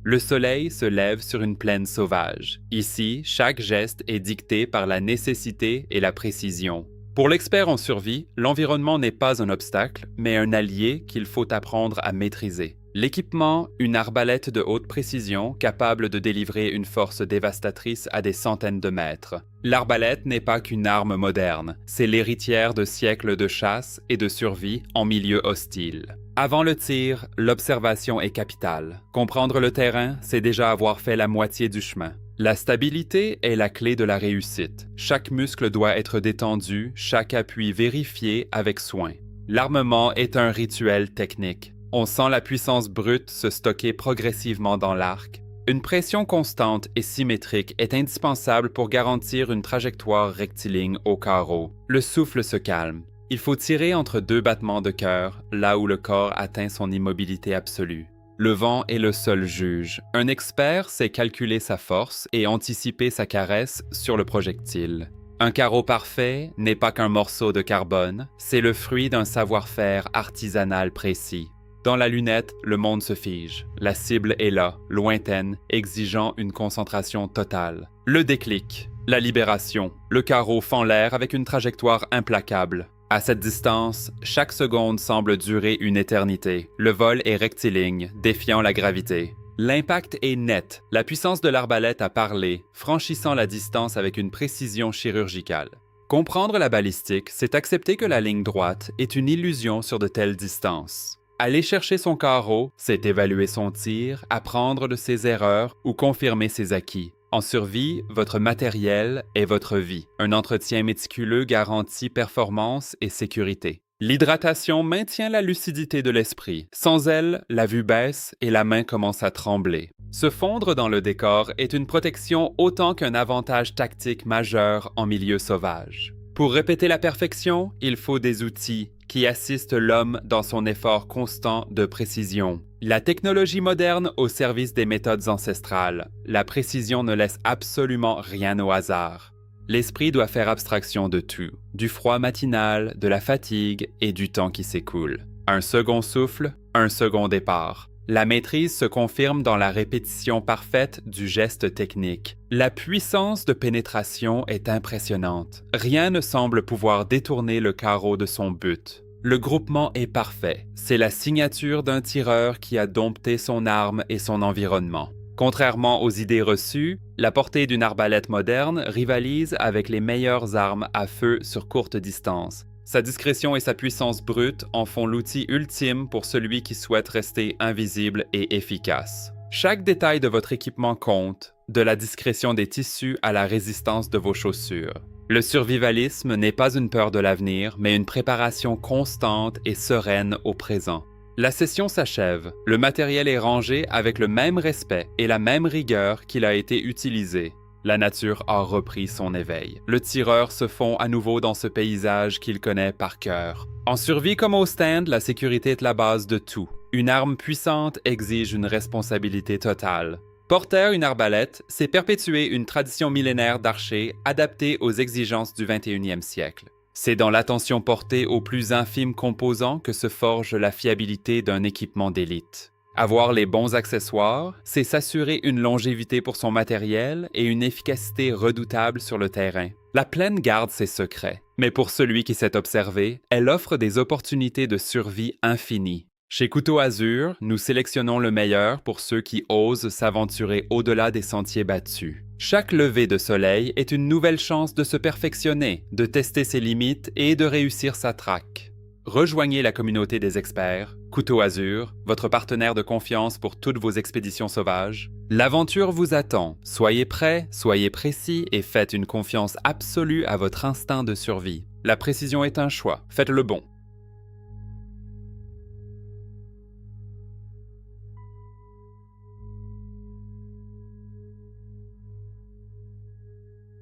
Le soleil se lève sur une plaine sauvage. Ici, chaque geste est dicté par la nécessité et la précision. Pour l'expert en survie, l'environnement n'est pas un obstacle, mais un allié qu'il faut apprendre à maîtriser. L'équipement, une arbalète de haute précision capable de délivrer une force dévastatrice à des centaines de mètres. L'arbalète n'est pas qu'une arme moderne, c'est l'héritière de siècles de chasse et de survie en milieu hostile. Avant le tir, l'observation est capitale. Comprendre le terrain, c'est déjà avoir fait la moitié du chemin. La stabilité est la clé de la réussite. Chaque muscle doit être détendu, chaque appui vérifié avec soin. L'armement est un rituel technique. On sent la puissance brute se stocker progressivement dans l'arc. Une pression constante et symétrique est indispensable pour garantir une trajectoire rectiligne au carreau. Le souffle se calme. Il faut tirer entre deux battements de cœur, là où le corps atteint son immobilité absolue. Le vent est le seul juge. Un expert sait calculer sa force et anticiper sa caresse sur le projectile. Un carreau parfait n'est pas qu'un morceau de carbone, c'est le fruit d'un savoir-faire artisanal précis. Dans la lunette, le monde se fige. La cible est là, lointaine, exigeant une concentration totale. Le déclic, la libération. Le carreau fend l'air avec une trajectoire implacable. À cette distance, chaque seconde semble durer une éternité. Le vol est rectiligne, défiant la gravité. L'impact est net. La puissance de l'arbalète a parlé, franchissant la distance avec une précision chirurgicale. Comprendre la balistique, c'est accepter que la ligne droite est une illusion sur de telles distances. Aller chercher son carreau, c'est évaluer son tir, apprendre de ses erreurs ou confirmer ses acquis. En survie, votre matériel est votre vie. Un entretien méticuleux garantit performance et sécurité. L'hydratation maintient la lucidité de l'esprit. Sans elle, la vue baisse et la main commence à trembler. Se fondre dans le décor est une protection autant qu'un avantage tactique majeur en milieu sauvage. Pour répéter la perfection, il faut des outils qui assistent l'homme dans son effort constant de précision. La technologie moderne au service des méthodes ancestrales. La précision ne laisse absolument rien au hasard. L'esprit doit faire abstraction de tout, du froid matinal, de la fatigue et du temps qui s'écoule. Un second souffle, un second départ. La maîtrise se confirme dans la répétition parfaite du geste technique. La puissance de pénétration est impressionnante. Rien ne semble pouvoir détourner le carreau de son but. Le groupement est parfait. C'est la signature d'un tireur qui a dompté son arme et son environnement. Contrairement aux idées reçues, la portée d'une arbalète moderne rivalise avec les meilleures armes à feu sur courte distance. Sa discrétion et sa puissance brute en font l'outil ultime pour celui qui souhaite rester invisible et efficace. Chaque détail de votre équipement compte, de la discrétion des tissus à la résistance de vos chaussures. Le survivalisme n'est pas une peur de l'avenir, mais une préparation constante et sereine au présent. La session s'achève. Le matériel est rangé avec le même respect et la même rigueur qu'il a été utilisé. La nature a repris son éveil. Le tireur se fond à nouveau dans ce paysage qu'il connaît par cœur. En survie comme au stand, la sécurité est la base de tout. Une arme puissante exige une responsabilité totale. Porter une arbalète, c'est perpétuer une tradition millénaire d'archers adaptée aux exigences du 21e siècle. C'est dans l'attention portée aux plus infimes composants que se forge la fiabilité d'un équipement d'élite. Avoir les bons accessoires, c'est s'assurer une longévité pour son matériel et une efficacité redoutable sur le terrain. La plaine garde ses secrets, mais pour celui qui sait observer, elle offre des opportunités de survie infinies. Chez Couteau Azur, nous sélectionnons le meilleur pour ceux qui osent s'aventurer au-delà des sentiers battus. Chaque lever de soleil est une nouvelle chance de se perfectionner, de tester ses limites et de réussir sa traque. Rejoignez la communauté des experts, Couteau Azur, votre partenaire de confiance pour toutes vos expéditions sauvages. L'aventure vous attend. Soyez prêts, soyez précis et faites une confiance absolue à votre instinct de survie. La précision est un choix, faites le bon.